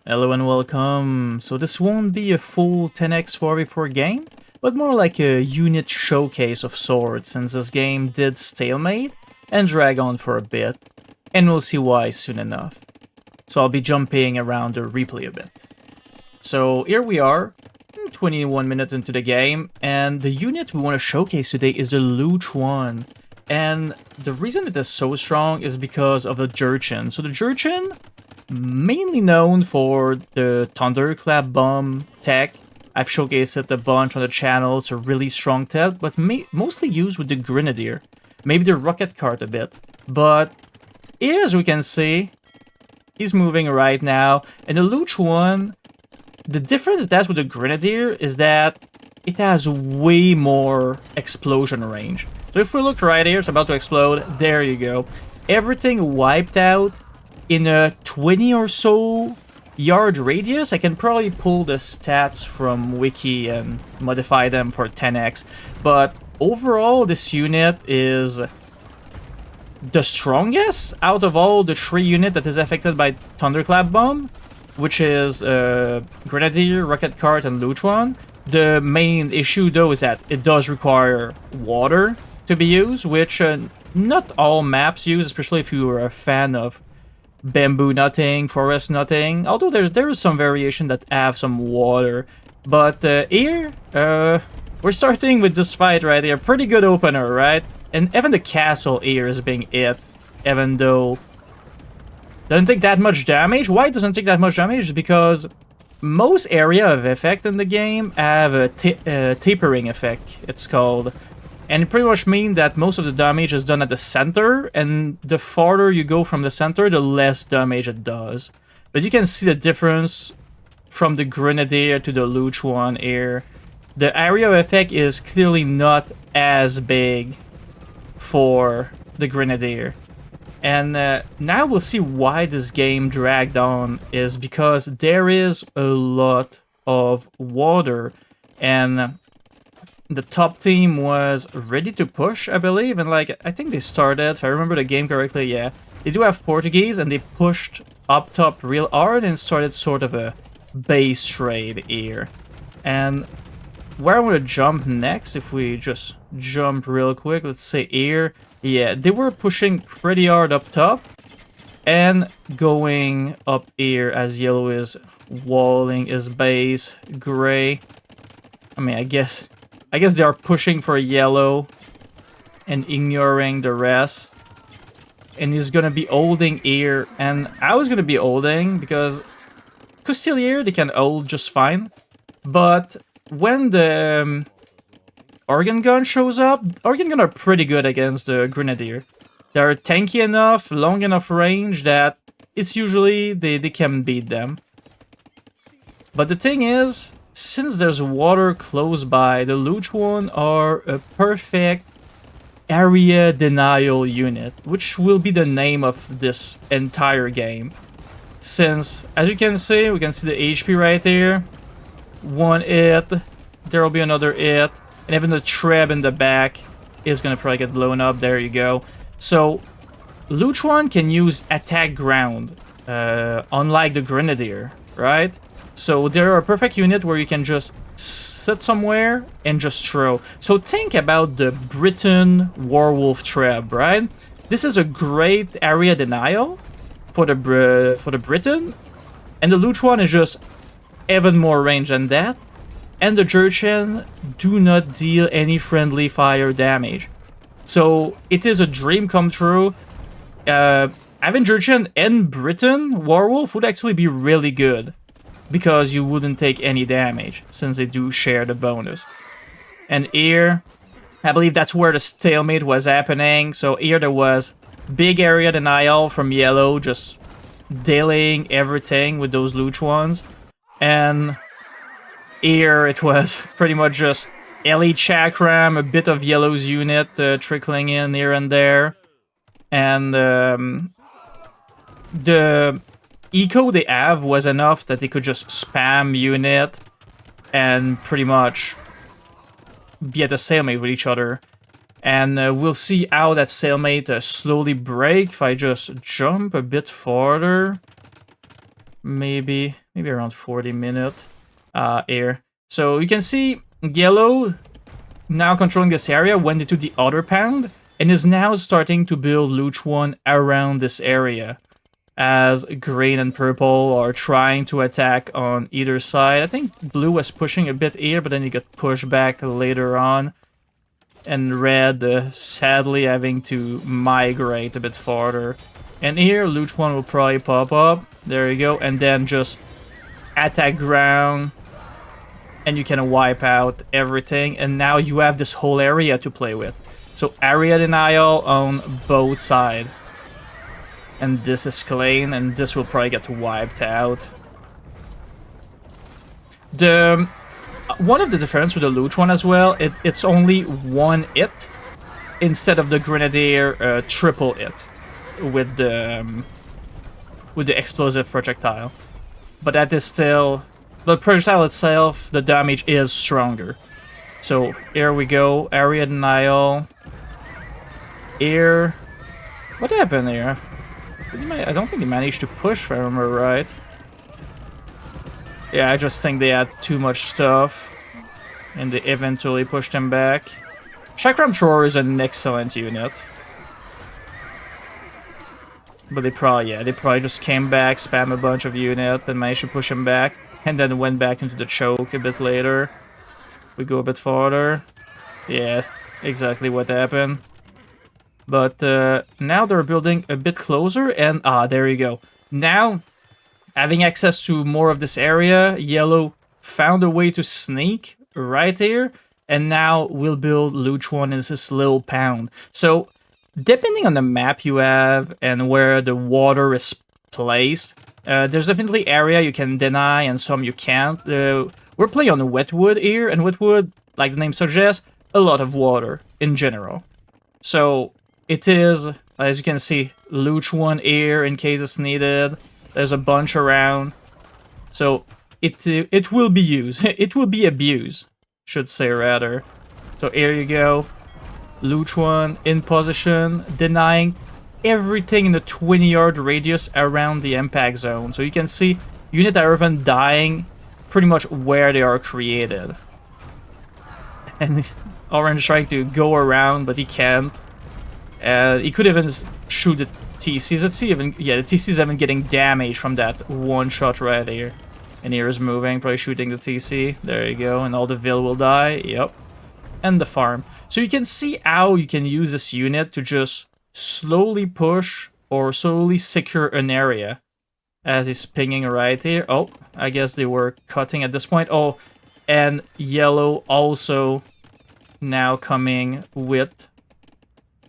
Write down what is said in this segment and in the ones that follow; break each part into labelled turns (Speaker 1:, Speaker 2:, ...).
Speaker 1: Hello and welcome. So this won't be a full 10x 4v4 game, but more like a unit showcase of sorts, since this game did stalemate and drag on for a bit, and we'll see why soon enough. So I'll be jumping around the replay a bit. So here we are, 21 minutes into the game, and the unit we want to showcase today is the Lou Chuan. And the reason it is so strong is because of the Jurchen. So the Jurchen, mainly known for the Thunder Clap Bomb tech. I've showcased it a bunch on the channel. It's a really strong tech, but mostly used with the Grenadier. Maybe the Rocket Cart a bit. But here, as we can see, he's moving right now. And the Lou Chuan, the difference that's with the Grenadier is that it has way more explosion range. So if we look right here, it's about to explode. There you go. Everything wiped out in a 20 or so yard radius. I can probably pull the stats from Wiki and modify them for 10x. But overall, this unit is the strongest out of all the 3 units that is affected by Thunderclap Bomb, which is Grenadier, Rocket Cart, and Lou Chuan. The main issue, though, is that it does require water to be used, which not all maps use, especially if you are a fan of bamboo nutting, forest nutting, although there is some variation that have some water. But here, we're starting with this fight right here. Pretty good opener, right? And even the castle here is being hit, even though doesn't take that much damage. Why it doesn't take that much damage? Is because most area of effect in the game have a tapering effect, it's called. And it pretty much means that most of the damage is done at the center, and the farther you go from the center, the less damage it does. But you can see the difference from the Grenadier to the Lou Chuan here. The area of effect is clearly not as big for the Grenadier. And now we'll see why this game dragged on, is because there is a lot of water, and the top team was ready to push, I believe, and I think they started, if I remember the game correctly, yeah. They do have Portuguese, and they pushed up top real hard and started sort of a base trade here. And where I want to jump next, if we just jump real quick, let's say here, yeah, they were pushing pretty hard up top, and going up here as yellow is walling his base, gray. I mean, I guess they are pushing for yellow and ignoring the rest. And he's gonna be holding here, and I was gonna be holding because still here they can hold just fine. But when the organ gun shows up, organ gun are pretty good against the Grenadier. They're tanky enough, long enough range that it's usually they can beat them. But the thing is, since there's water close by, the Lou Chuan are a perfect area denial unit, which will be the name of this entire game. Since, as you can see, we can see the HP right here. One hit, there will be another hit, and even the treb in the back is gonna probably get blown up. There you go. So, Lou Chuan can use attack ground, unlike the Grenadier, right? So they're a perfect unit where you can just sit somewhere and just throw. So think about the Britain Werewolf Treb, right? This is a great area denial for the Britain, and the Lou Chuan is just even more range than that. And the Jurchen do not deal any friendly fire damage. So it is a dream come true. Having Jurchen and Britain Werewolf would actually be really good, because you wouldn't take any damage, since they do share the bonus. And here, I believe that's where the stalemate was happening. So here there was big area denial from yellow, just dealing everything with those Lou Chuans. And here it was pretty much just Elite Chakram, a bit of yellow's unit trickling in here and there. And the eco they have was enough that they could just spam unit and pretty much be at a stalemate with each other. And we'll see how that stalemate slowly break if I just jump a bit farther. Maybe maybe around 40 minutes here. So you can see Yellow now controlling this area went into the other pound and is now starting to build Lou Chuan around this area, as green and purple are trying to attack on either side. I think blue was pushing a bit here, but then he got pushed back later on. And red, sadly, having to migrate a bit farther. And here, Lou Chuan will probably pop up. There you go. And then just attack ground. And you can wipe out everything. And now you have this whole area to play with. So area denial on both sides. And this is clean, and this will probably get wiped out. One of the difference with the Lou Chuan as well, it's only one hit instead of the Grenadier triple hit with the explosive projectile. But that is still the projectile itself. The damage is stronger. So here we go, area denial. Here, what happened here? I don't think he managed to push, if I remember right. Yeah, I just think they had too much stuff, and they eventually pushed him back. Chakram Thrower is an excellent unit. But they probably just came back, spammed a bunch of units, and managed to push him back, and then went back into the choke a bit later. We go a bit farther. Yeah, exactly what happened. But now they're building a bit closer, and there you go. Now, having access to more of this area, Yellow found a way to sneak right here, and now we'll build Lou Chuan in this little pound. So, depending on the map you have and where the water is placed, there's definitely area you can deny and some you can't. We're playing on Wetwood here, and Wetwood, like the name suggests, a lot of water in general. So, it is, as you can see, Lou Chuan here in case it's needed. There's a bunch around. So it will be used. It will be abused, should say rather. So here you go. Lou Chuan in position, denying everything in the 20-yard radius around the impact zone. So you can see units are even dying pretty much where they are created. And Orange trying to go around, but he can't. He could even shoot the TCs. Let's see even, yeah, the TCs even getting damage from that one shot right here. And here is moving, probably shooting the TC. There you go, and all the Vil will die. Yep. And the farm. So you can see how you can use this unit to just slowly push or slowly secure an area. As he's pinging right here. Oh, I guess they were cutting at this point. Oh, and Yellow also now coming with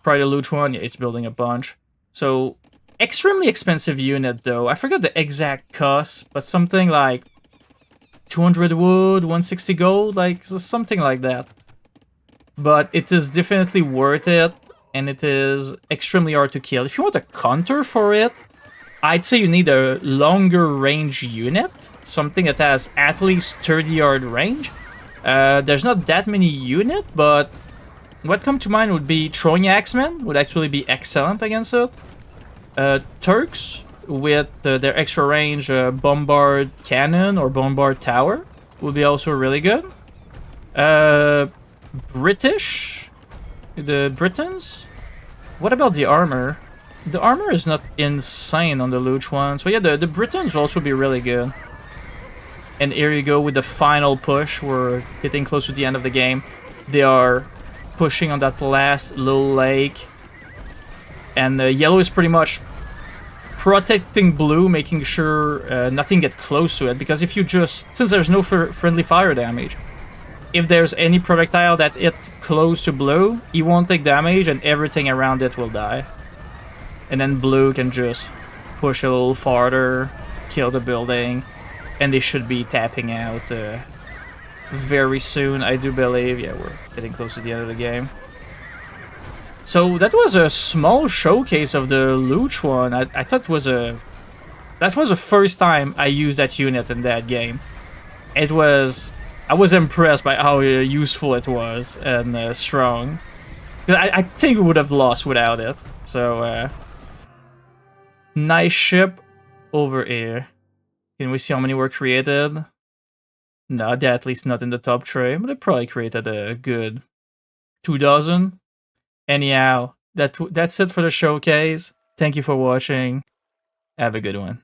Speaker 1: probably Lou Chuan. Yeah, it's building a bunch. So, extremely expensive unit though. I forgot the exact cost, but something like 200 wood, 160 gold, like something like that. But it is definitely worth it, and it is extremely hard to kill. If you want a counter for it, I'd say you need a longer range unit, something that has at least 30-yard range. There's not that many units, but what comes to mind would be Throwing Axemen, would actually be excellent against it. Turks, with their extra range Bombard Cannon or Bombard Tower, would be also really good. British, the Britons. What about the armor? The armor is not insane on the Lou Chuan, so yeah, the Britons will also be really good. And here you go with the final push. We're getting close to the end of the game. They are pushing on that last little lake, and Yellow is pretty much protecting Blue, making sure nothing get close to it, because if you just, since there's no friendly fire damage, if there's any projectile that hit close to Blue, he won't take damage and everything around it will die. And then Blue can just push a little farther, kill the building, and they should be tapping out very soon, I do believe. Yeah, we're getting close to the end of the game. So that was a small showcase of the Lou Chuan. I thought that was the first time I used that unit in that game. I was impressed by how useful it was and strong. I think we would have lost without it. So nice ship over here. Can we see how many were created? No, they're at least not in the top 3, but they probably created a good 2 dozen. Anyhow, that's it for the showcase. Thank you for watching. Have a good one.